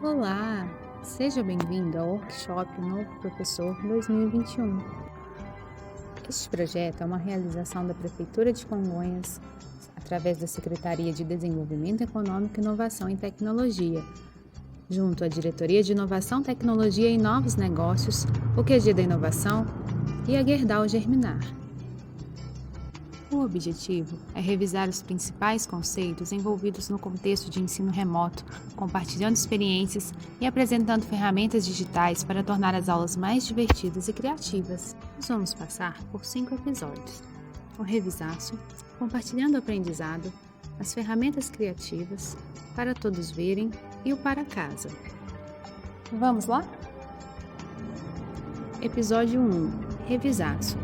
Olá, seja bem-vindo ao Workshop Novo Professor 2021. Este projeto é uma realização da Prefeitura de Congonhas, através da Secretaria de Desenvolvimento Econômico, Inovação e Tecnologia, junto à Diretoria de Inovação, Tecnologia e Novos Negócios, o QG da Inovação e a Gerdau Germinar. O objetivo é revisar os principais conceitos envolvidos no contexto de ensino remoto, compartilhando experiências e apresentando ferramentas digitais para tornar as aulas mais divertidas e criativas. Nós vamos passar por 5 episódios: o Revisaço, compartilhando o aprendizado, as ferramentas criativas, para todos verem e o para casa. Vamos lá? Episódio 1: Revisaço.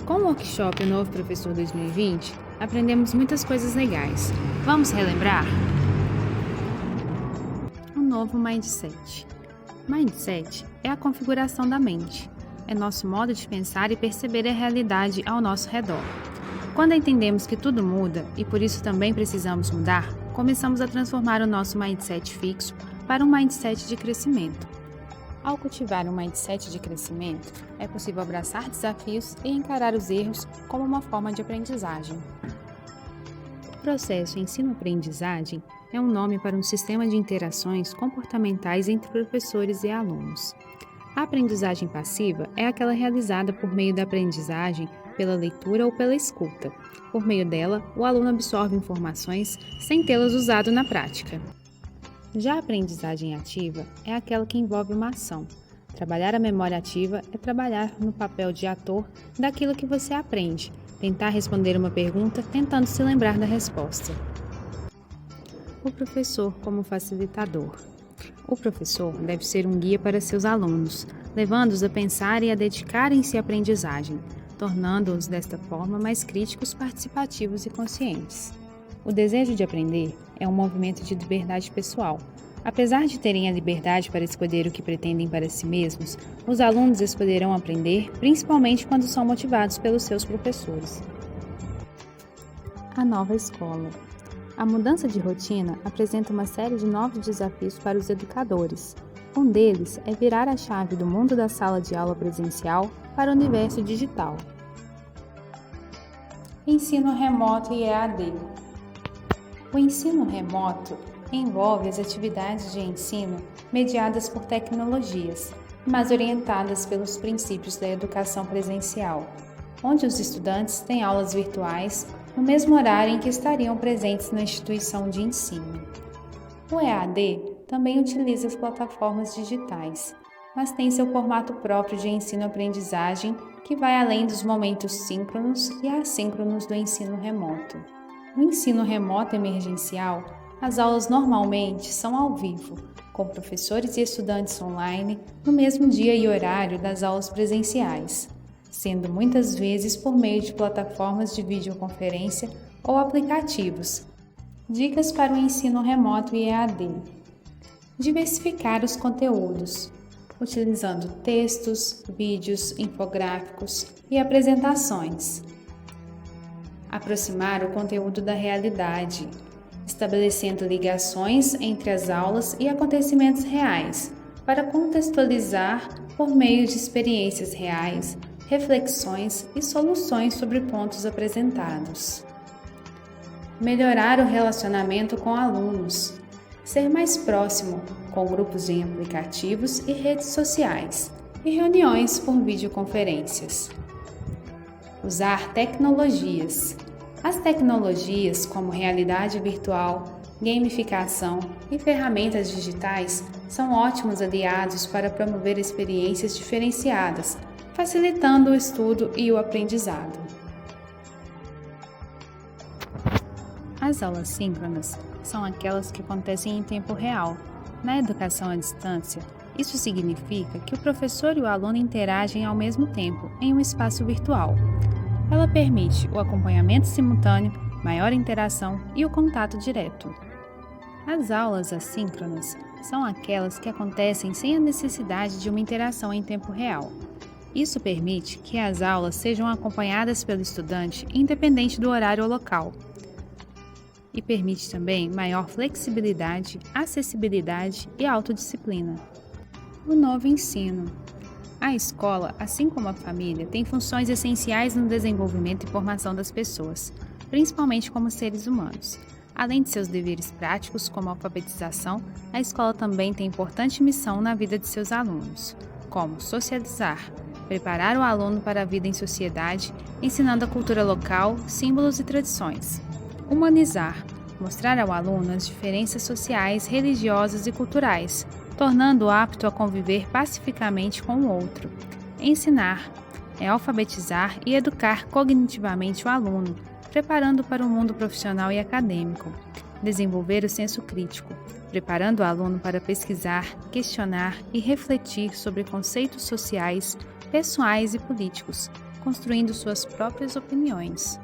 Com o Workshop Novo Professor 2020, aprendemos muitas coisas legais. Vamos relembrar? Um novo Mindset. Mindset é a configuração da mente. É nosso modo de pensar e perceber a realidade ao nosso redor. Quando entendemos que tudo muda e por isso também precisamos mudar, começamos a transformar o nosso mindset fixo para um mindset de crescimento. Ao cultivar um mindset de crescimento, é possível abraçar desafios e encarar os erros como uma forma de aprendizagem. O processo ensino-aprendizagem é um nome para um sistema de interações comportamentais entre professores e alunos. A aprendizagem passiva é aquela realizada por meio da aprendizagem pela leitura ou pela escuta. Por meio dela, o aluno absorve informações sem tê-las usado na prática. Já a aprendizagem ativa é aquela que envolve uma ação. Trabalhar a memória ativa é trabalhar no papel de ator daquilo que você aprende, tentar responder uma pergunta tentando se lembrar da resposta. O professor como facilitador. O professor deve ser um guia para seus alunos, levando-os a pensar e a dedicarem-se à aprendizagem, tornando-os desta forma mais críticos, participativos e conscientes. O desejo de aprender é um movimento de liberdade pessoal. Apesar de terem a liberdade para escolher o que pretendem para si mesmos, os alunos escolherão aprender, principalmente quando são motivados pelos seus professores. A nova escola. A mudança de rotina apresenta uma série de novos desafios para os educadores. Um deles é virar a chave do mundo da sala de aula presencial para o universo digital. Ensino remoto e EAD. O ensino remoto envolve as atividades de ensino mediadas por tecnologias, mas orientadas pelos princípios da educação presencial, onde os estudantes têm aulas virtuais no mesmo horário em que estariam presentes na instituição de ensino. O EAD também utiliza as plataformas digitais, mas tem seu formato próprio de ensino-aprendizagem que vai além dos momentos síncronos e assíncronos do ensino remoto. No ensino remoto emergencial, as aulas normalmente são ao vivo, com professores e estudantes online no mesmo dia e horário das aulas presenciais, sendo muitas vezes por meio de plataformas de videoconferência ou aplicativos. Dicas para o ensino remoto e EAD. Diversificar os conteúdos, utilizando textos, vídeos, infográficos e apresentações. Aproximar o conteúdo da realidade, estabelecendo ligações entre as aulas e acontecimentos reais, para contextualizar por meio de experiências reais, reflexões e soluções sobre pontos apresentados. Melhorar o relacionamento com alunos, ser mais próximo, com grupos em aplicativos e redes sociais, e reuniões por videoconferências. Usar tecnologias. As tecnologias, como realidade virtual, gamificação e ferramentas digitais, são ótimos aliados para promover experiências diferenciadas, facilitando o estudo e o aprendizado. As aulas síncronas são aquelas que acontecem em tempo real. Na educação à distância, isso significa que o professor e o aluno interagem ao mesmo tempo em um espaço virtual. Ela permite o acompanhamento simultâneo, maior interação e o contato direto. As aulas assíncronas são aquelas que acontecem sem a necessidade de uma interação em tempo real. Isso permite que as aulas sejam acompanhadas pelo estudante independente do horário ou local. e permite também maior flexibilidade, acessibilidade e autodisciplina. O novo ensino. A escola, assim como a família, tem funções essenciais no desenvolvimento e formação das pessoas, principalmente como seres humanos. Além de seus deveres práticos, como a alfabetização, a escola também tem importante missão na vida de seus alunos, como socializar, preparar o aluno para a vida em sociedade, ensinando a cultura local, símbolos e tradições. Humanizar, mostrar ao aluno as diferenças sociais, religiosas e culturais, tornando-o apto a conviver pacificamente com o outro. Ensinar é alfabetizar e educar cognitivamente o aluno, preparando para o mundo profissional e acadêmico. Desenvolver o senso crítico, preparando o aluno para pesquisar, questionar e refletir sobre conceitos sociais, pessoais e políticos, construindo suas próprias opiniões.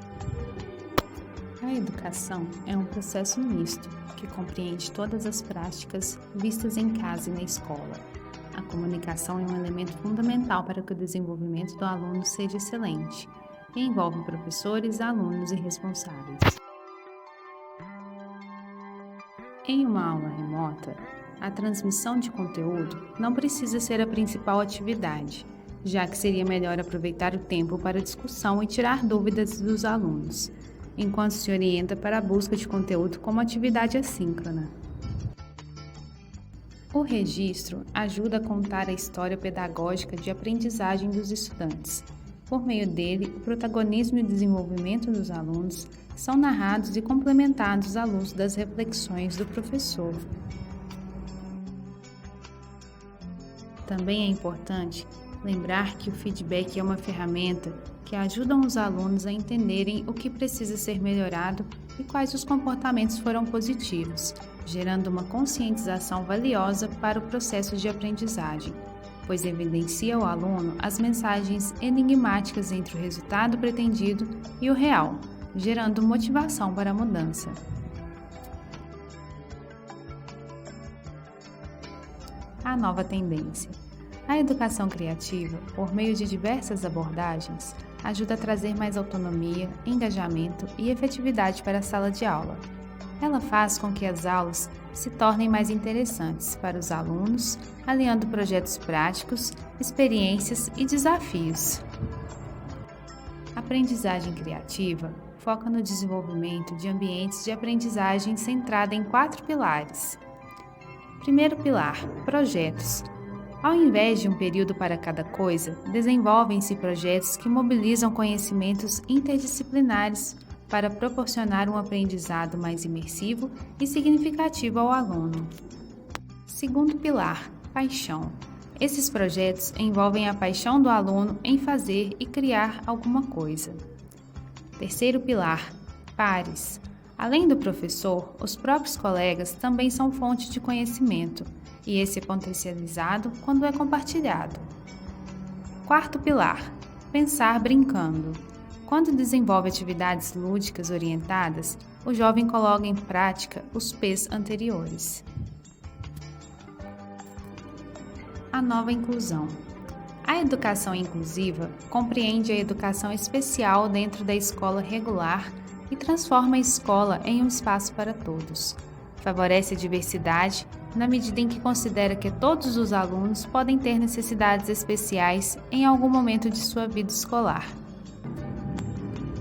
A educação é um processo misto que compreende todas as práticas vistas em casa e na escola. A comunicação é um elemento fundamental para que o desenvolvimento do aluno seja excelente e envolve professores, alunos e responsáveis. Em uma aula remota, a transmissão de conteúdo não precisa ser a principal atividade, já que seria melhor aproveitar o tempo para discussão e tirar dúvidas dos alunos, enquanto se orienta para a busca de conteúdo como atividade assíncrona. O registro ajuda a contar a história pedagógica de aprendizagem dos estudantes. Por meio dele, o protagonismo e o desenvolvimento dos alunos são narrados e complementados à luz das reflexões do professor. Também é importante lembrar que o feedback é uma ferramenta que ajuda os alunos a entenderem o que precisa ser melhorado e quais os comportamentos foram positivos, gerando uma conscientização valiosa para o processo de aprendizagem, pois evidencia ao aluno as mensagens enigmáticas entre o resultado pretendido e o real, gerando motivação para a mudança. A nova tendência. A educação criativa, por meio de diversas abordagens, ajuda a trazer mais autonomia, engajamento e efetividade para a sala de aula. Ela faz com que as aulas se tornem mais interessantes para os alunos, aliando projetos práticos, experiências e desafios. A aprendizagem criativa foca no desenvolvimento de ambientes de aprendizagem centrada em 4 pilares. Primeiro pilar, projetos. Ao invés de um período para cada coisa, desenvolvem-se projetos que mobilizam conhecimentos interdisciplinares para proporcionar um aprendizado mais imersivo e significativo ao aluno. Segundo pilar, paixão. Esses projetos envolvem a paixão do aluno em fazer e criar alguma coisa. Terceiro pilar, pares. Além do professor, os próprios colegas também são fonte de conhecimento, e esse é potencializado quando é compartilhado. Quarto pilar, pensar brincando. Quando desenvolve atividades lúdicas orientadas, o jovem coloca em prática os P's anteriores. A nova inclusão. A educação inclusiva compreende a educação especial dentro da escola regular e transforma a escola em um espaço para todos. Favorece a diversidade na medida em que considera que todos os alunos podem ter necessidades especiais em algum momento de sua vida escolar.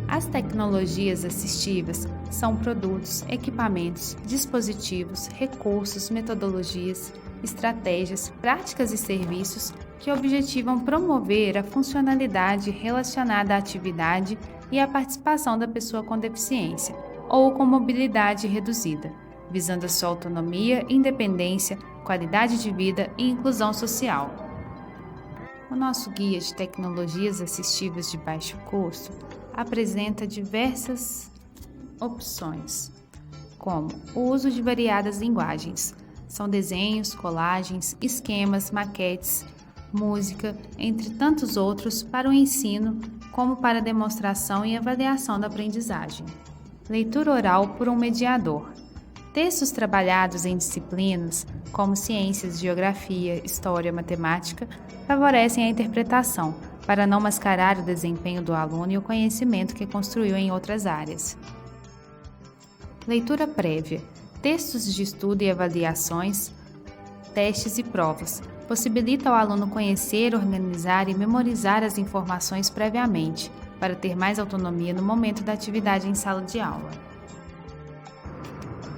As tecnologias assistivas são produtos, equipamentos, dispositivos, recursos, metodologias, estratégias, práticas e serviços que objetivam promover a funcionalidade relacionada à atividade e à participação da pessoa com deficiência ou com mobilidade reduzida, visando a sua autonomia, independência, qualidade de vida e inclusão social. O nosso guia de tecnologias assistivas de baixo custo apresenta diversas opções, como o uso de variadas linguagens. São desenhos, colagens, esquemas, maquetes, música, entre tantos outros para o ensino, como para a demonstração e avaliação da aprendizagem. Leitura oral por um mediador. Textos trabalhados em disciplinas, como ciências, geografia, história, matemática, favorecem a interpretação, para não mascarar o desempenho do aluno e o conhecimento que construiu em outras áreas. Leitura prévia, textos de estudo e avaliações, testes e provas. Possibilita ao aluno conhecer, organizar e memorizar as informações previamente, para ter mais autonomia no momento da atividade em sala de aula.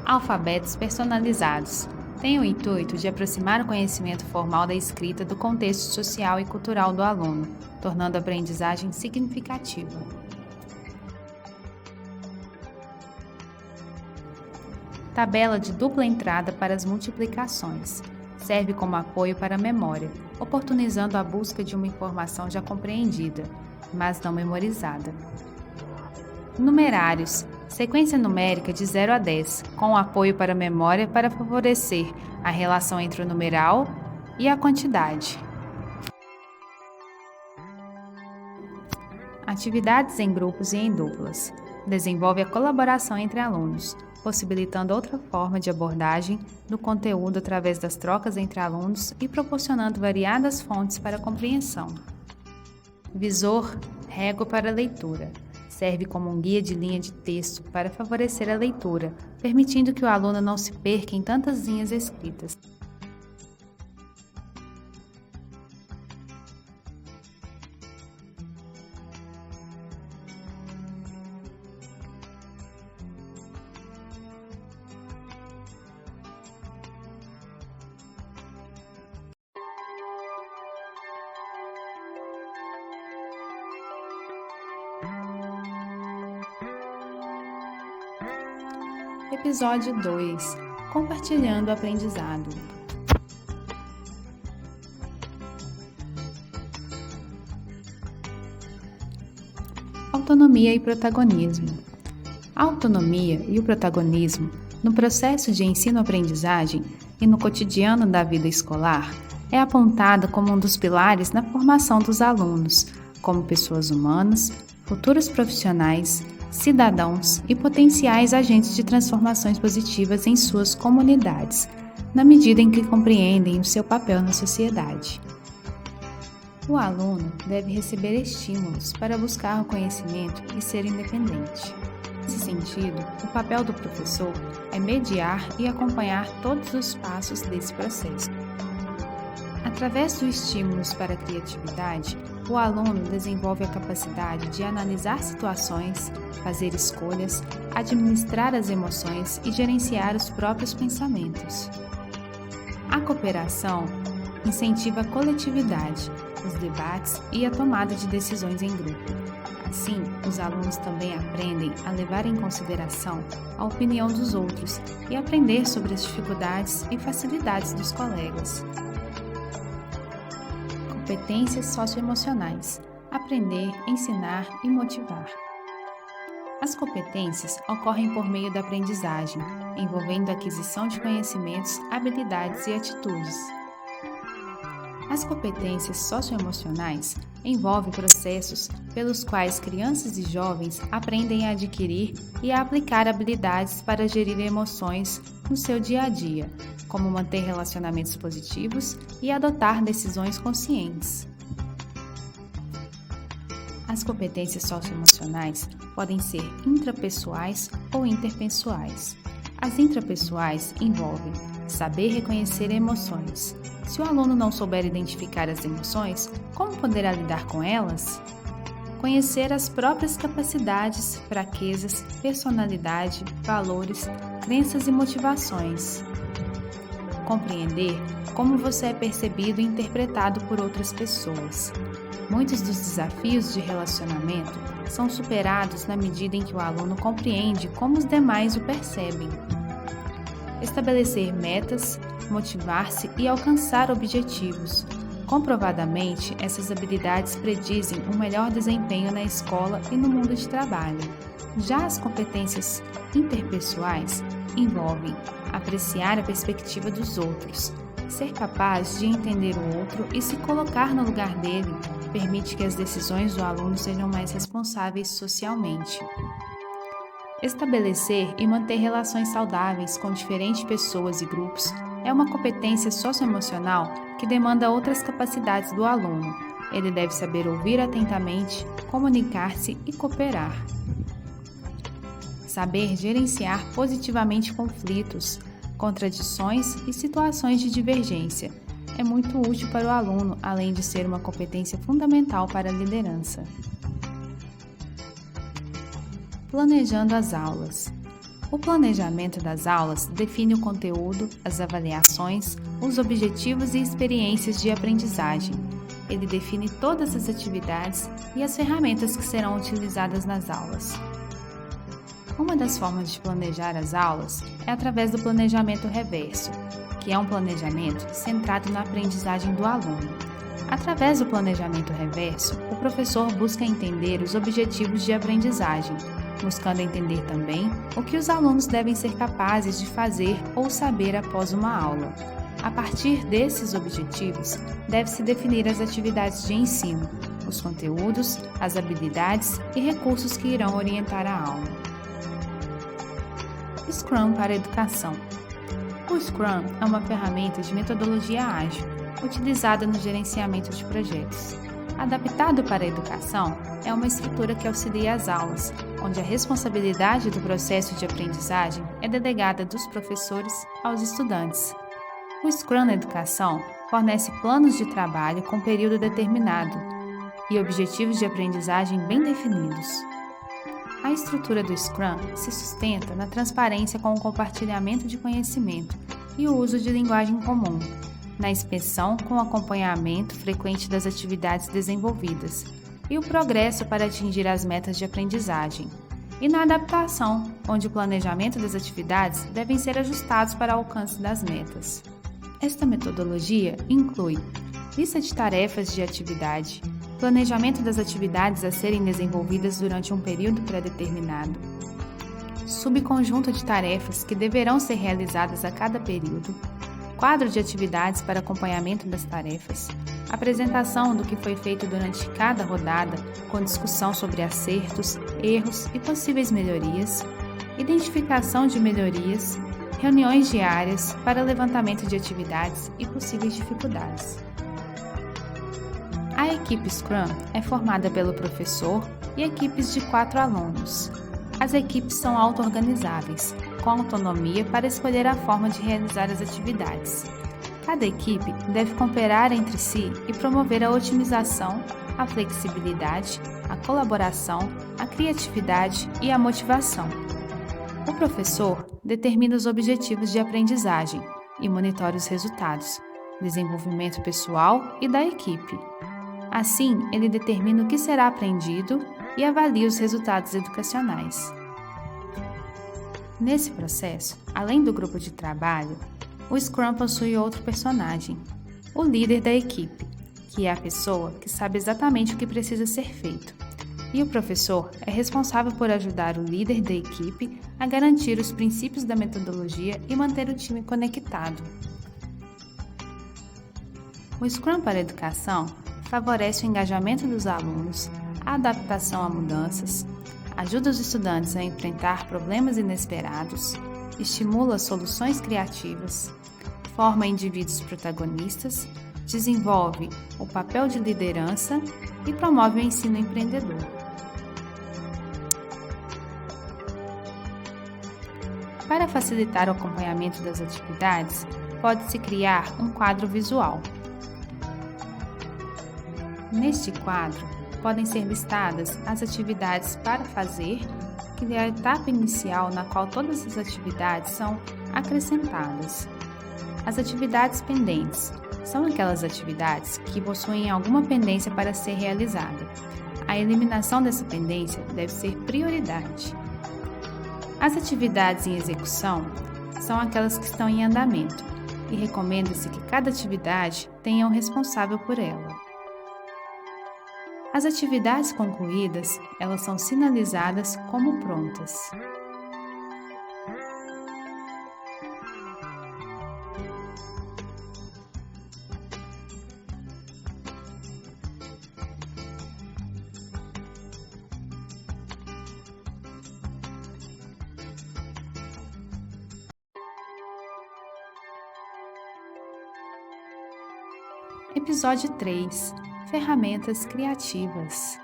Alfabetos personalizados. Tem o intuito de aproximar o conhecimento formal da escrita do contexto social e cultural do aluno, tornando a aprendizagem significativa. Tabela de dupla entrada para as multiplicações. Serve como apoio para a memória, oportunizando a busca de uma informação já compreendida, mas não memorizada. Numerários. Sequência numérica de 0 a 10, com apoio para a memória para favorecer a relação entre o numeral e a quantidade. Atividades em grupos e em duplas. Desenvolve a colaboração entre alunos, possibilitando outra forma de abordagem do conteúdo através das trocas entre alunos e proporcionando variadas fontes para a compreensão. Visor, régua para leitura. Serve como um guia de linha de texto para favorecer a leitura, permitindo que o aluno não se perca em tantas linhas escritas. Episódio 2. Compartilhando o aprendizado. Autonomia e protagonismo. A autonomia e o protagonismo no processo de ensino-aprendizagem e no cotidiano da vida escolar é apontada como um dos pilares na formação dos alunos, como pessoas humanas, futuros profissionais, cidadãos e potenciais agentes de transformações positivas em suas comunidades, na medida em que compreendem o seu papel na sociedade. O aluno deve receber estímulos para buscar o conhecimento e ser independente. Nesse sentido, o papel do professor é mediar e acompanhar todos os passos desse processo. Através dos estímulos para a criatividade, o aluno desenvolve a capacidade de analisar situações, fazer escolhas, administrar as emoções e gerenciar os próprios pensamentos. A cooperação incentiva a coletividade, os debates e a tomada de decisões em grupo. Assim, os alunos também aprendem a levar em consideração a opinião dos outros e aprender sobre as dificuldades e facilidades dos colegas. Competências socioemocionais. Aprender, ensinar e motivar. As competências ocorrem por meio da aprendizagem, envolvendo a aquisição de conhecimentos, habilidades e atitudes. As competências socioemocionais envolvem processos pelos quais crianças e jovens aprendem a adquirir e a aplicar habilidades para gerir emoções no seu dia a dia, como manter relacionamentos positivos e adotar decisões conscientes. As competências socioemocionais podem ser intrapessoais ou interpessoais. As intrapessoais envolvem saber reconhecer emoções. Se o aluno não souber identificar as emoções, como poderá lidar com elas? Conhecer as próprias capacidades, fraquezas, personalidade, valores, crenças e motivações. Compreender como você é percebido e interpretado por outras pessoas. Muitos dos desafios de relacionamento são superados na medida em que o aluno compreende como os demais o percebem. Estabelecer metas, motivar-se e alcançar objetivos. Comprovadamente, essas habilidades predizem um melhor desempenho na escola e no mundo de trabalho. Já as competências interpessoais envolvem apreciar a perspectiva dos outros. Ser capaz de entender o outro e se colocar no lugar dele permite que as decisões do aluno sejam mais responsáveis socialmente. Estabelecer e manter relações saudáveis com diferentes pessoas e grupos é uma competência socioemocional que demanda outras capacidades do aluno. Ele deve saber ouvir atentamente, comunicar-se e cooperar. saber gerenciar positivamente conflitos, contradições e situações de divergência. É muito útil para o aluno, além de ser uma competência fundamental para a liderança. Planejando as aulas. O planejamento das aulas define o conteúdo, as avaliações, os objetivos e experiências de aprendizagem. Ele define todas as atividades e as ferramentas que serão utilizadas nas aulas. Uma das formas de planejar as aulas é através do planejamento reverso, que é um planejamento centrado na aprendizagem do aluno. Através do planejamento reverso, o professor busca entender os objetivos de aprendizagem, buscando entender também o que os alunos devem ser capazes de fazer ou saber após uma aula. A partir desses objetivos, deve-se definir as atividades de ensino, os conteúdos, as habilidades e recursos que irão orientar a aula. Scrum para a educação. O Scrum é uma ferramenta de metodologia ágil, utilizada no gerenciamento de projetos. Adaptado para a educação, é uma estrutura que auxilia as aulas, onde a responsabilidade do processo de aprendizagem é delegada dos professores aos estudantes. O Scrum na educação fornece planos de trabalho com período determinado e objetivos de aprendizagem bem definidos. A estrutura do Scrum se sustenta na transparência com o compartilhamento de conhecimento e o uso de linguagem comum, na inspeção com o acompanhamento frequente das atividades desenvolvidas e o progresso para atingir as metas de aprendizagem, e na adaptação, onde o planejamento das atividades devem ser ajustados para o alcance das metas. Esta metodologia inclui lista de tarefas de atividade, planejamento das atividades a serem desenvolvidas durante um período pré-determinado, subconjunto de tarefas que deverão ser realizadas a cada período, quadro de atividades para acompanhamento das tarefas, apresentação do que foi feito durante cada rodada, com discussão sobre acertos, erros e possíveis melhorias, identificação de melhorias, reuniões diárias para levantamento de atividades e possíveis dificuldades. A equipe Scrum é formada pelo professor e equipes de 4 alunos. As equipes são auto-organizáveis, com autonomia para escolher a forma de realizar as atividades. Cada equipe deve cooperar entre si e promover a otimização, a flexibilidade, a colaboração, a criatividade e a motivação. O professor determina os objetivos de aprendizagem e monitora os resultados, desenvolvimento pessoal e da equipe. Assim, ele determina o que será aprendido e avalia os resultados educacionais. Nesse processo, além do grupo de trabalho, o Scrum possui outro personagem, o líder da equipe, que é a pessoa que sabe exatamente o que precisa ser feito. E o professor é responsável por ajudar o líder da equipe a garantir os princípios da metodologia e manter o time conectado. O Scrum para a educação favorece o engajamento dos alunos, a adaptação a mudanças, ajuda os estudantes a enfrentar problemas inesperados, estimula soluções criativas, forma indivíduos protagonistas, desenvolve o papel de liderança e promove o ensino empreendedor. Para facilitar o acompanhamento das atividades, pode-se criar um quadro visual. Neste quadro, podem ser listadas as atividades para fazer, que é a etapa inicial na qual todas as atividades são acrescentadas. As atividades pendentes são aquelas atividades que possuem alguma pendência para ser realizada. A eliminação dessa pendência deve ser prioridade. As atividades em execução são aquelas que estão em andamento e recomenda-se que cada atividade tenha um responsável por ela. As atividades concluídas, elas são sinalizadas como prontas. Episódio 3. Ferramentas criativas.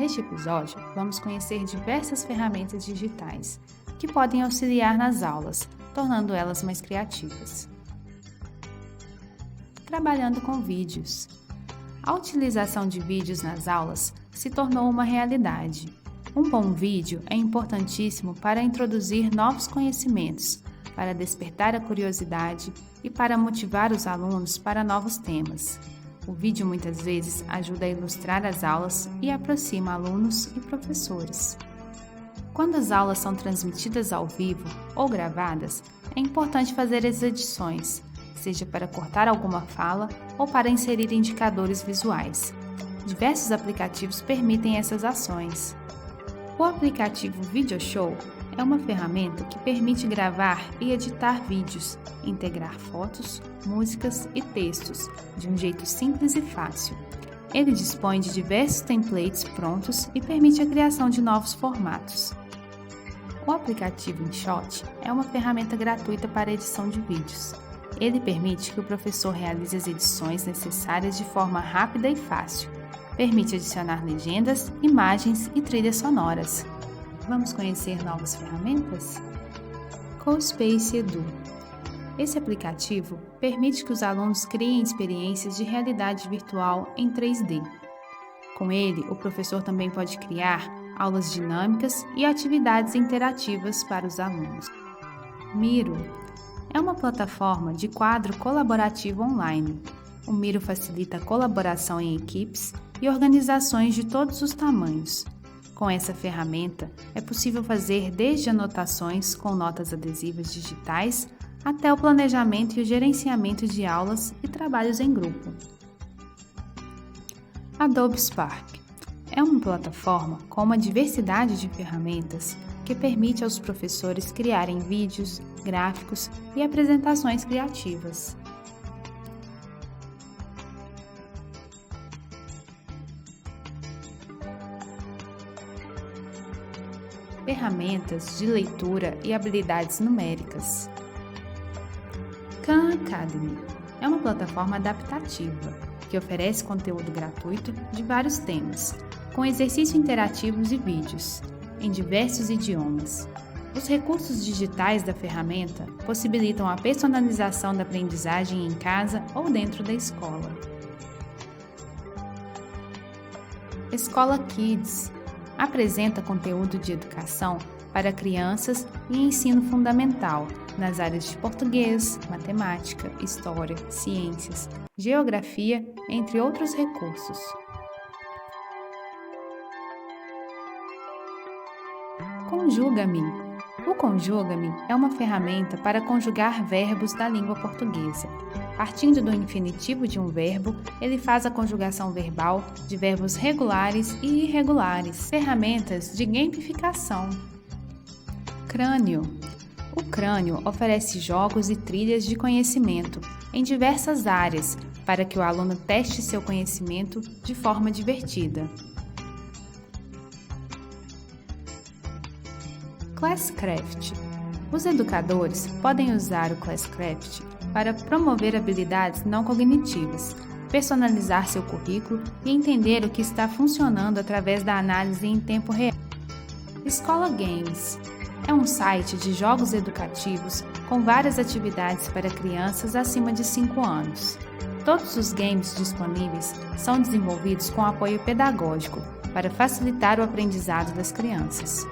Neste episódio, vamos conhecer diversas ferramentas digitais que podem auxiliar nas aulas, tornando elas mais criativas. Trabalhando com vídeos. A utilização de vídeos nas aulas se tornou uma realidade. Um bom vídeo é importantíssimo para introduzir novos conhecimentos, para despertar a curiosidade e para motivar os alunos para novos temas. O vídeo muitas vezes ajuda a ilustrar as aulas e aproxima alunos e professores. Quando as aulas são transmitidas ao vivo ou gravadas, é importante fazer as edições, seja para cortar alguma fala ou para inserir indicadores visuais. Diversos aplicativos permitem essas ações. O aplicativo VideoShow é uma ferramenta que permite gravar e editar vídeos, integrar fotos, músicas e textos de um jeito simples e fácil. Ele dispõe de diversos templates prontos e permite a criação de novos formatos. O aplicativo InShot é uma ferramenta gratuita para edição de vídeos. Ele permite que o professor realize as edições necessárias de forma rápida e fácil. Permite adicionar legendas, imagens e trilhas sonoras. Vamos conhecer novas ferramentas? CoSpace Edu. Esse aplicativo permite que os alunos criem experiências de realidade virtual em 3D. Com ele, o professor também pode criar aulas dinâmicas e atividades interativas para os alunos. Miro é uma plataforma de quadro colaborativo online. O Miro facilita a colaboração em equipes e organizações de todos os tamanhos. Com essa ferramenta, é possível fazer desde anotações com notas adesivas digitais até o planejamento e o gerenciamento de aulas e trabalhos em grupo. Adobe Spark é uma plataforma com uma diversidade de ferramentas que permite aos professores criarem vídeos, gráficos e apresentações criativas. Ferramentas de leitura e habilidades numéricas. Khan Academy é uma plataforma adaptativa que oferece conteúdo gratuito de vários temas, com exercícios interativos e vídeos, em diversos idiomas. Os recursos digitais da ferramenta possibilitam a personalização da aprendizagem em casa ou dentro da escola. Escola Kids apresenta conteúdo de educação para crianças e ensino fundamental nas áreas de português, matemática, história, ciências, geografia, entre outros recursos. Conjuga-me. O Conjuga-me é uma ferramenta para conjugar verbos da língua portuguesa. Partindo do infinitivo de um verbo, ele faz a conjugação verbal de verbos regulares e irregulares. Ferramentas de gamificação. Crânio. O Crânio oferece jogos e trilhas de conhecimento em diversas áreas para que o aluno teste seu conhecimento de forma divertida. Classcraft. Os educadores podem usar o Classcraft para promover habilidades não cognitivas, personalizar seu currículo e entender o que está funcionando através da análise em tempo real. Escola Games é um site de jogos educativos com várias atividades para crianças acima de 5 anos. Todos os games disponíveis são desenvolvidos com apoio pedagógico para facilitar o aprendizado das crianças.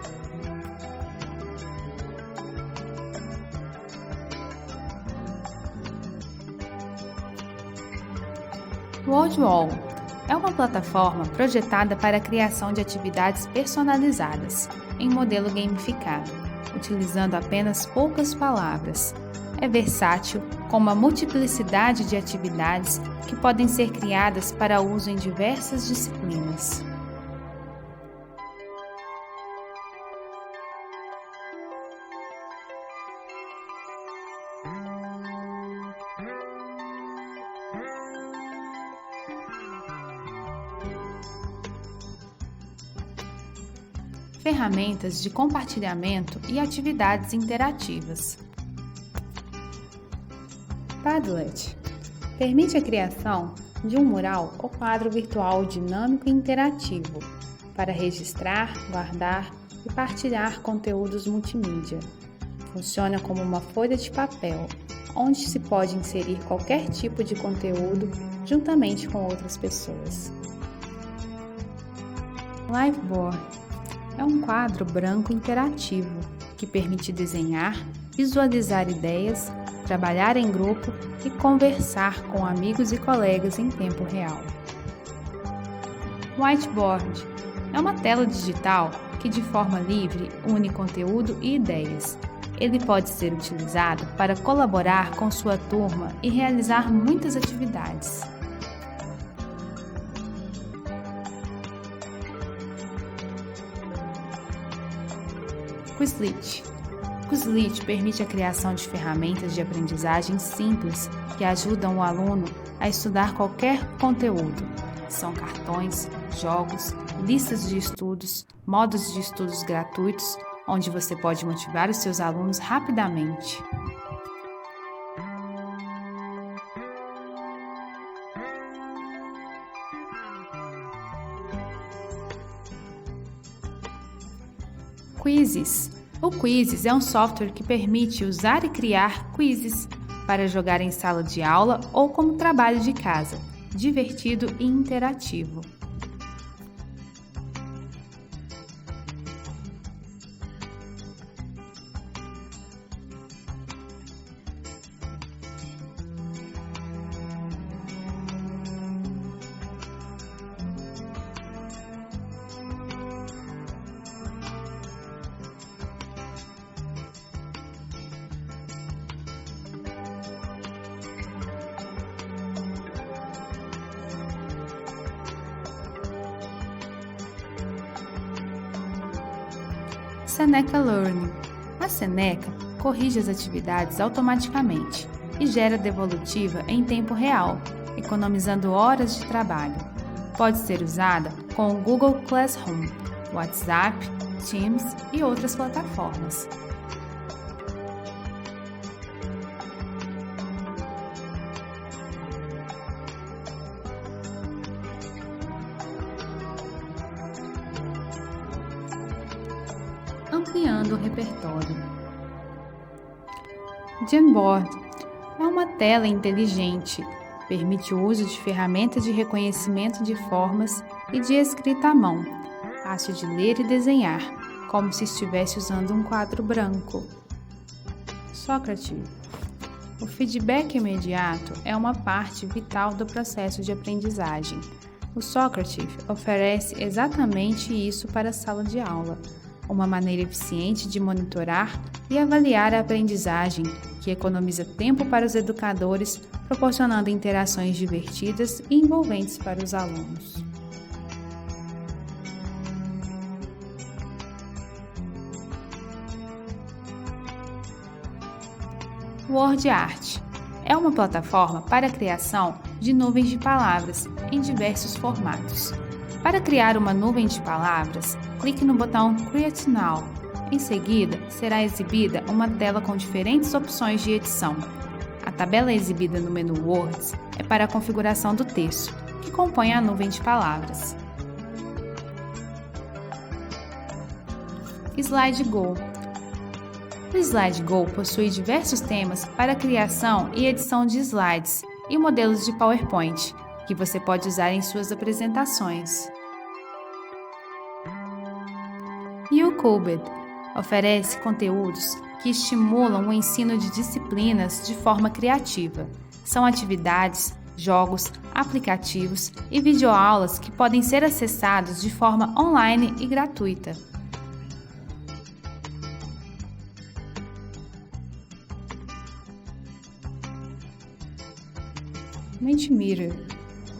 WordWall é uma plataforma projetada para a criação de atividades personalizadas, em modelo gamificado, utilizando apenas poucas palavras. É versátil, com uma multiplicidade de atividades que podem ser criadas para uso em diversas disciplinas. Ferramentas de compartilhamento e atividades interativas. Padlet permite a criação de um mural ou quadro virtual dinâmico e interativo para registrar, guardar e partilhar conteúdos multimídia. Funciona como uma folha de papel, onde se pode inserir qualquer tipo de conteúdo juntamente com outras pessoas. Liveboard é um quadro branco interativo que permite desenhar, visualizar ideias, trabalhar em grupo e conversar com amigos e colegas em tempo real. Whiteboard é uma tela digital que, de forma livre, une conteúdo e ideias. Ele pode ser utilizado para colaborar com sua turma e realizar muitas atividades. Quizlet. Quizlet permite a criação de ferramentas de aprendizagem simples que ajudam o aluno a estudar qualquer conteúdo. São cartões, jogos, listas de estudos, modos de estudos gratuitos, onde você pode motivar os seus alunos rapidamente. Quizzes. O Quizzes é um software que permite usar e criar quizzes para jogar em sala de aula ou como trabalho de casa, divertido e interativo. Seneca Learning. A Seneca corrige as atividades automaticamente e gera devolutiva em tempo real, economizando horas de trabalho. Pode ser usada com o Google Classroom, WhatsApp, Teams e outras plataformas. Ampliando o repertório. Jamboard é uma tela inteligente, permite o uso de ferramentas de reconhecimento de formas e de escrita à mão, fácil de ler e desenhar, como se estivesse usando um quadro branco. Socrative. O feedback imediato é uma parte vital do processo de aprendizagem. O Socrative oferece exatamente isso para a sala de aula, uma maneira eficiente de monitorar e avaliar a aprendizagem, que economiza tempo para os educadores, proporcionando interações divertidas e envolventes para os alunos. WordArt é uma plataforma para a criação de nuvens de palavras em diversos formatos. Para criar uma nuvem de palavras, clique no botão Create Now. Em seguida, será exibida uma tela com diferentes opções de edição. A tabela exibida no menu Words é para a configuração do texto, que compõe a nuvem de palavras. SlideGo. O SlideGo possui diversos temas para a criação e edição de slides e modelos de PowerPoint, que você pode usar em suas apresentações. YouCubed oferece conteúdos que estimulam o ensino de disciplinas de forma criativa. São atividades, jogos, aplicativos e videoaulas que podem ser acessados de forma online e gratuita. Mentimeter,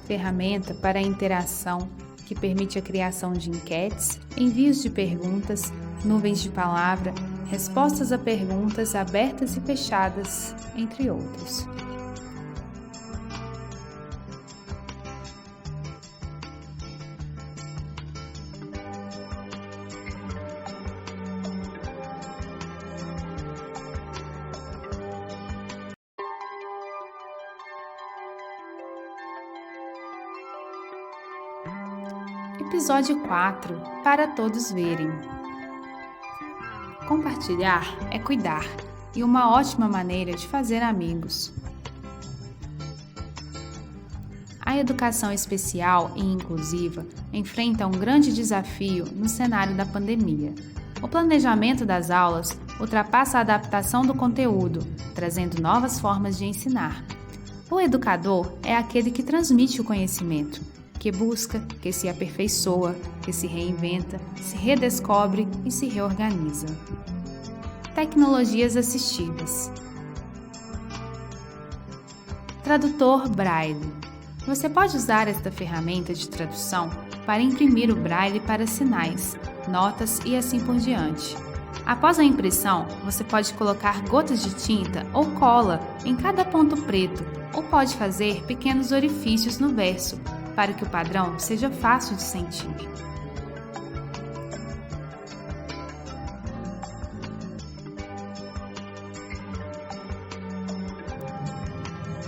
ferramenta para a interação que permite a criação de enquetes, envios de perguntas, nuvens de palavra, respostas a perguntas abertas e fechadas, entre outros. Episódio 4. Para todos verem. Compartilhar é cuidar e uma ótima maneira de fazer amigos. A educação especial e inclusiva enfrenta um grande desafio no cenário da pandemia. O planejamento das aulas ultrapassa a adaptação do conteúdo, trazendo novas formas de ensinar. O educador é aquele que transmite o conhecimento, que busca, que se aperfeiçoa, que se reinventa, se redescobre e se reorganiza. Tecnologias assistivas. Tradutor Braille. Você pode usar esta ferramenta de tradução para imprimir o Braille para sinais, notas e assim por diante. Após a impressão, você pode colocar gotas de tinta ou cola em cada ponto preto ou pode fazer pequenos orifícios no verso para que o padrão seja fácil de sentir.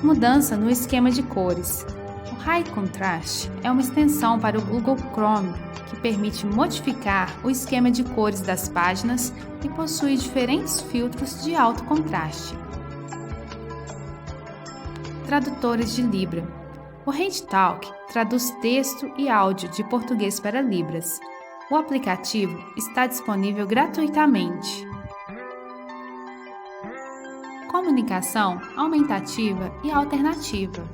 Mudança no esquema de cores. O High Contrast é uma extensão para o Google Chrome que permite modificar o esquema de cores das páginas e possui diferentes filtros de alto contraste. Tradutores de Libra. O HandyTalk traduz texto e áudio de português para Libras. O aplicativo está disponível gratuitamente. Comunicação aumentativa e alternativa.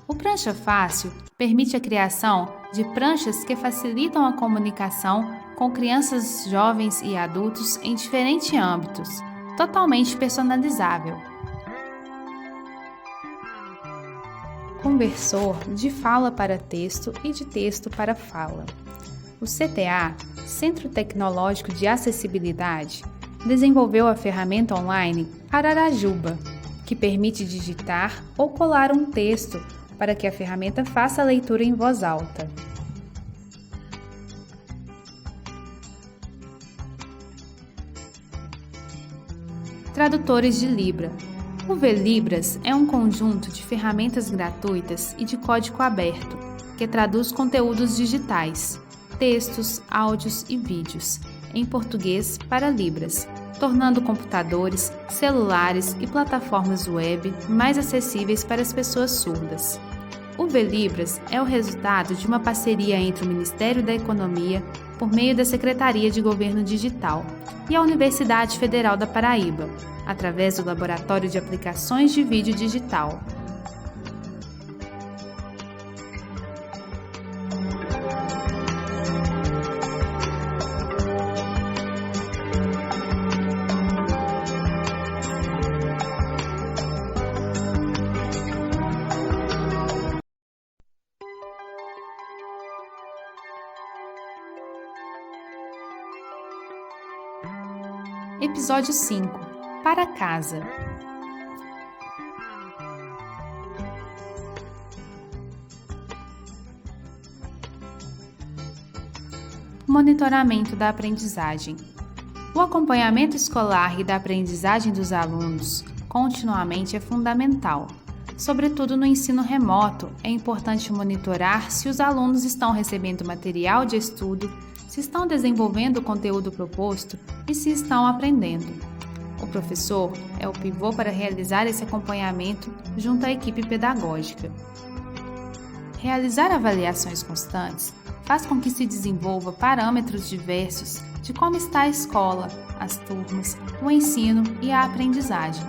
O Prancha Fácil permite a criação de pranchas que facilitam a comunicação com crianças, jovens e adultos em diferentes âmbitos, totalmente personalizável. Conversor de fala para texto e de texto para fala. O CTA, Centro Tecnológico de Acessibilidade, desenvolveu a ferramenta online Ararajuba, que permite digitar ou colar um texto para que a ferramenta faça a leitura em voz alta. Tradutores de Libra. O VLibras é um conjunto de ferramentas gratuitas e de código aberto, que traduz conteúdos digitais, textos, áudios e vídeos, em português para Libras, tornando computadores, celulares e plataformas web mais acessíveis para as pessoas surdas. O VLibras é o resultado de uma parceria entre o Ministério da Economia, por meio da Secretaria de Governo Digital, e a Universidade Federal da Paraíba, através do Laboratório de Aplicações de Vídeo Digital. Episódio 5. Para casa. Monitoramento da aprendizagem. O acompanhamento escolar e da aprendizagem dos alunos continuamente é fundamental. Sobretudo no ensino remoto, é importante monitorar se os alunos estão recebendo material de estudo, se estão desenvolvendo o conteúdo proposto e se estão aprendendo. O professor é o pivô para realizar esse acompanhamento junto à equipe pedagógica. Realizar avaliações constantes faz com que se desenvolva parâmetros diversos de como está a escola, as turmas, o ensino e a aprendizagem.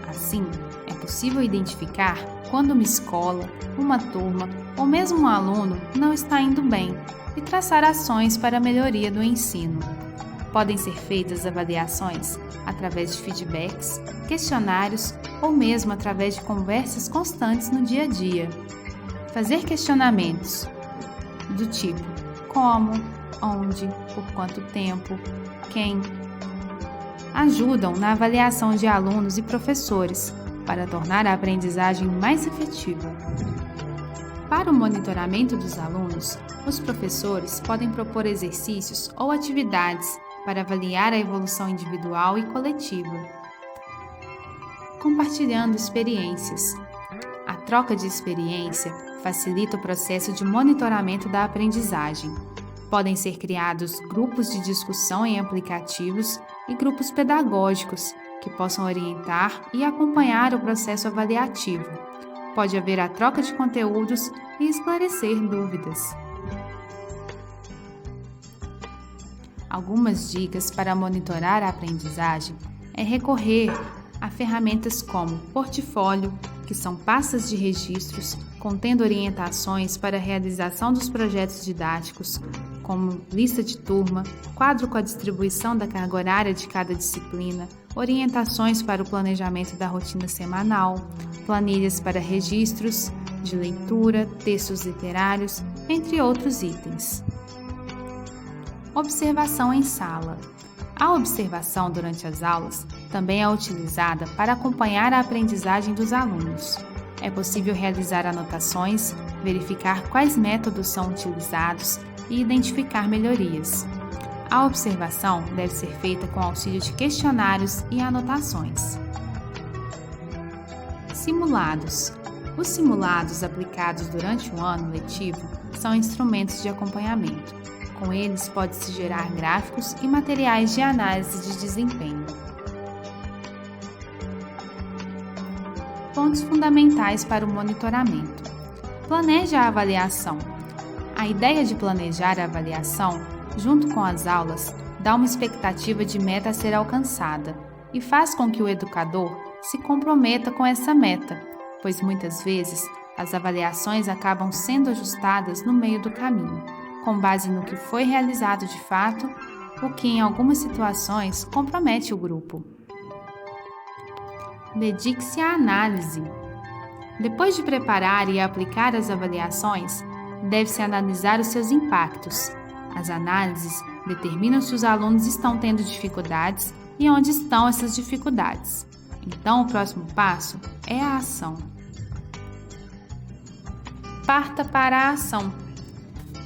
Assim, é possível identificar quando uma escola, uma turma ou mesmo um aluno não está indo bem e traçar ações para a melhoria do ensino. Podem ser feitas avaliações através de feedbacks, questionários ou mesmo através de conversas constantes no dia a dia. Fazer questionamentos do tipo como, onde, por quanto tempo, quem, ajudam na avaliação de alunos e professores para tornar a aprendizagem mais efetiva. Para o monitoramento dos alunos, os professores podem propor exercícios ou atividades para avaliar a evolução individual e coletiva. Compartilhando experiências. A troca de experiência facilita o processo de monitoramento da aprendizagem. Podem ser criados grupos de discussão em aplicativos e grupos pedagógicos que possam orientar e acompanhar o processo avaliativo. Pode haver a troca de conteúdos e esclarecer dúvidas. Algumas dicas para monitorar a aprendizagem é recorrer a ferramentas como portfólio, que são pastas de registros contendo orientações para a realização dos projetos didáticos, como lista de turma, quadro com a distribuição da carga horária de cada disciplina, orientações para o planejamento da rotina semanal, planilhas para registros de leitura, textos literários, entre outros itens. Observação em sala. A observação durante as aulas também é utilizada para acompanhar a aprendizagem dos alunos. É possível realizar anotações, verificar quais métodos são utilizados e identificar melhorias. A observação deve ser feita com auxílio de questionários e anotações. Simulados. Os simulados aplicados durante o ano letivo são instrumentos de acompanhamento. Com eles, pode-se gerar gráficos e materiais de análise de desempenho. Pontos fundamentais para o monitoramento. Planeje a avaliação. A ideia de planejar a avaliação, junto com as aulas, dá uma expectativa de meta a ser alcançada e faz com que o educador se comprometa com essa meta, pois muitas vezes as avaliações acabam sendo ajustadas no meio do caminho, com base no que foi realizado de fato, o que em algumas situações compromete o grupo. Dedique-se à análise. Depois de preparar e aplicar as avaliações, deve-se analisar os seus impactos. As análises determinam se os alunos estão tendo dificuldades e onde estão essas dificuldades. Então, o próximo passo é a ação. Parta para a ação.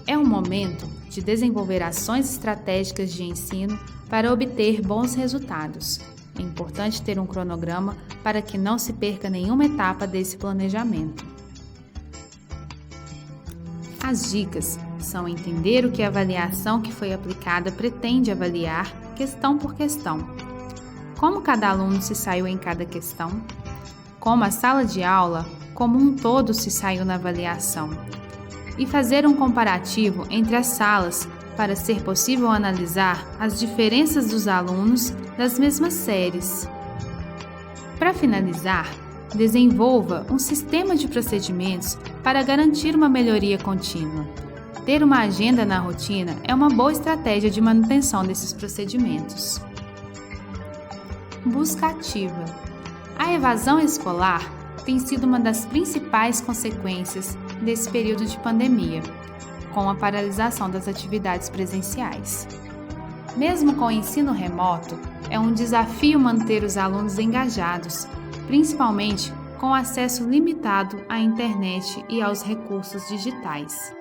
É um momento de desenvolver ações estratégicas de ensino para obter bons resultados. É importante ter um cronograma para que não se perca nenhuma etapa desse planejamento. As dicas são entender o que a avaliação que foi aplicada pretende avaliar, questão por questão. Como cada aluno se saiu em cada questão. Como a sala de aula, como um todo, se saiu na avaliação. E fazer um comparativo entre as salas para ser possível analisar as diferenças dos alunos das mesmas séries. Para finalizar, desenvolva um sistema de procedimentos para garantir uma melhoria contínua. Ter uma agenda na rotina é uma boa estratégia de manutenção desses procedimentos. Busca ativa. A evasão escolar tem sido uma das principais consequências desse período de pandemia, com a paralisação das atividades presenciais. Mesmo com o ensino remoto, é um desafio manter os alunos engajados, principalmente com acesso limitado à internet e aos recursos digitais.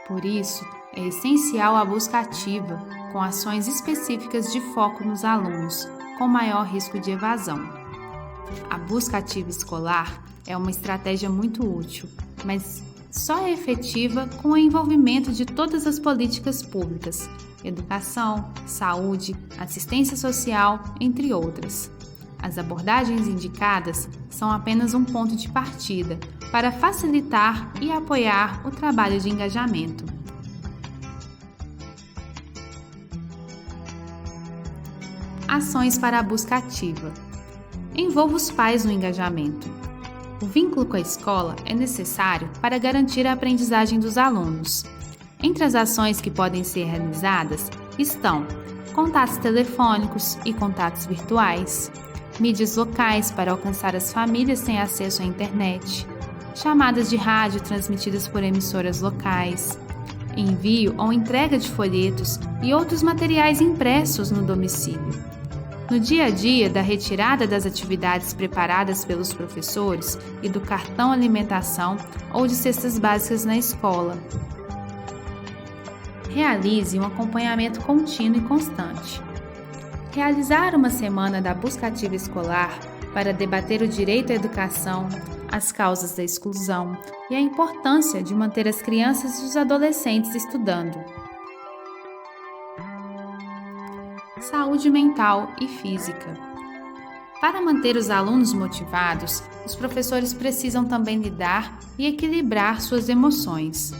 Por isso, é essencial a busca ativa, com ações específicas de foco nos alunos, com maior risco de evasão. A busca ativa escolar é uma estratégia muito útil, mas só é efetiva com o envolvimento de todas as políticas públicas, educação, saúde, assistência social, entre outras. As abordagens indicadas são apenas um ponto de partida para facilitar e apoiar o trabalho de engajamento. Ações para a busca ativa. Envolva os pais no engajamento. O vínculo com a escola é necessário para garantir a aprendizagem dos alunos. Entre as ações que podem ser realizadas estão contatos telefônicos e contatos virtuais, mídias locais para alcançar as famílias sem acesso à internet, chamadas de rádio transmitidas por emissoras locais, envio ou entrega de folhetos e outros materiais impressos no domicílio. No dia a dia da retirada das atividades preparadas pelos professores e do cartão alimentação ou de cestas básicas na escola. Realize um acompanhamento contínuo e constante. Realizar uma semana da busca ativa escolar para debater o direito à educação, as causas da exclusão e a importância de manter as crianças e os adolescentes estudando. saúde mental e física. Para manter os alunos motivados, os professores precisam também lidar e equilibrar suas emoções.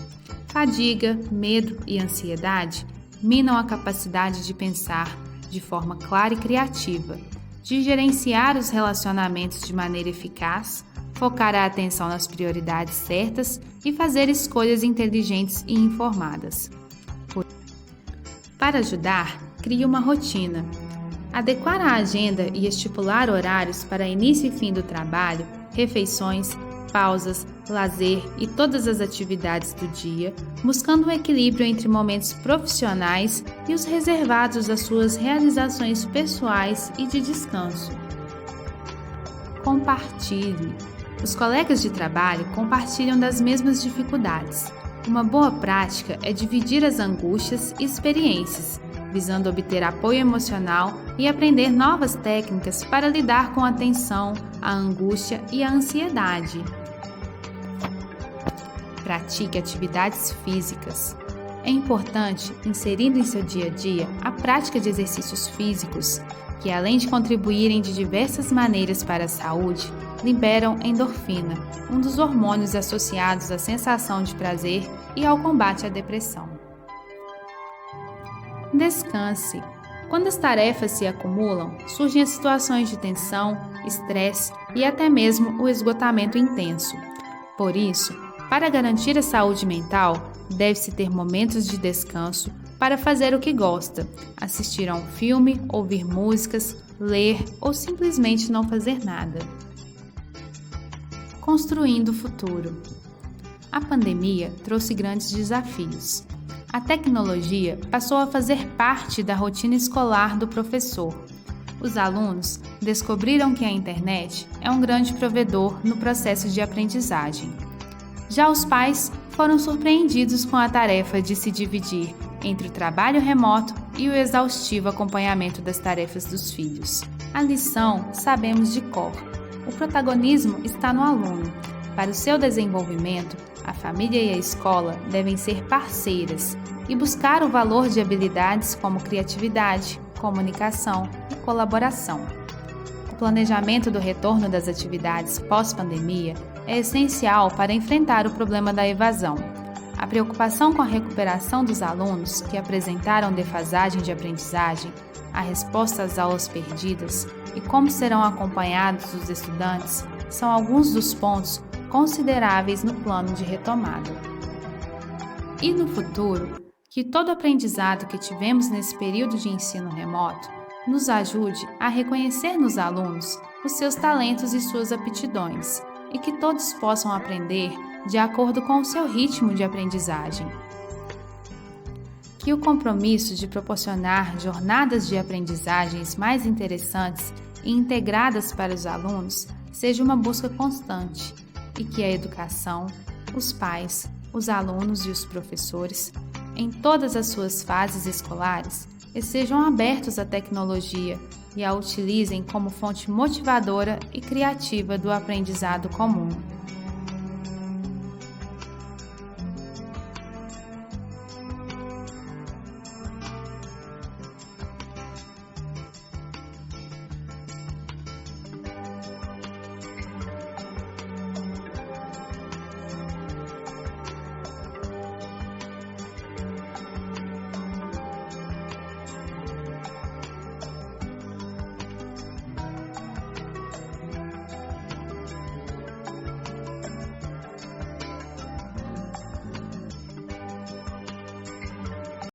Fadiga, medo e ansiedade minam a capacidade de pensar de forma clara e criativa, de gerenciar os relacionamentos de maneira eficaz, focar a atenção nas prioridades certas e fazer escolhas inteligentes e informadas. Para ajudar, crie uma rotina. Adequar a agenda e estipular horários para início e fim do trabalho, refeições, pausas, lazer e todas as atividades do dia, buscando um equilíbrio entre momentos profissionais e os reservados às suas realizações pessoais e de descanso. Compartilhe. Os colegas de trabalho compartilham das mesmas dificuldades. Uma boa prática é dividir as angústias e experiências, visando obter apoio emocional e aprender novas técnicas para lidar com a tensão, a angústia e a ansiedade. Pratique atividades físicas. É importante inserir em seu dia a dia a prática de exercícios físicos, que além de contribuírem de diversas maneiras para a saúde, liberam endorfina, um dos hormônios associados à sensação de prazer e ao combate à depressão. Descanse. Quando as tarefas se acumulam, surgem as situações de tensão, estresse e até mesmo o esgotamento intenso. Por isso, para garantir a saúde mental, deve-se ter momentos de descanso para fazer o que gosta, assistir a um filme, ouvir músicas, ler ou simplesmente não fazer nada. Construindo o futuro. A pandemia trouxe grandes desafios. A tecnologia passou a fazer parte da rotina escolar do professor. Os alunos descobriram que a internet é um grande provedor no processo de aprendizagem. Já os pais foram surpreendidos com a tarefa de se dividir entre o trabalho remoto e o exaustivo acompanhamento das tarefas dos filhos. A lição sabemos de cor. O protagonismo está no aluno. Para o seu desenvolvimento, a família e a escola devem ser parceiras e buscar o valor de habilidades como criatividade, comunicação e colaboração. O planejamento do retorno das atividades pós-pandemia é essencial para enfrentar o problema da evasão. A preocupação com a recuperação dos alunos que apresentaram defasagem de aprendizagem, a resposta às aulas perdidas e como serão acompanhados os estudantes são alguns dos pontos consideráveis no plano de retomada. E no futuro, que todo aprendizado que tivemos nesse período de ensino remoto nos ajude a reconhecer nos alunos os seus talentos e suas aptidões, e que todos possam aprender de acordo com o seu ritmo de aprendizagem. Que o compromisso de proporcionar jornadas de aprendizagens mais interessantes e integradas para os alunos seja uma busca constante e que a educação, os pais, os alunos e os professores, em todas as suas fases escolares, estejam abertos à tecnologia e a utilizem como fonte motivadora e criativa do aprendizado comum.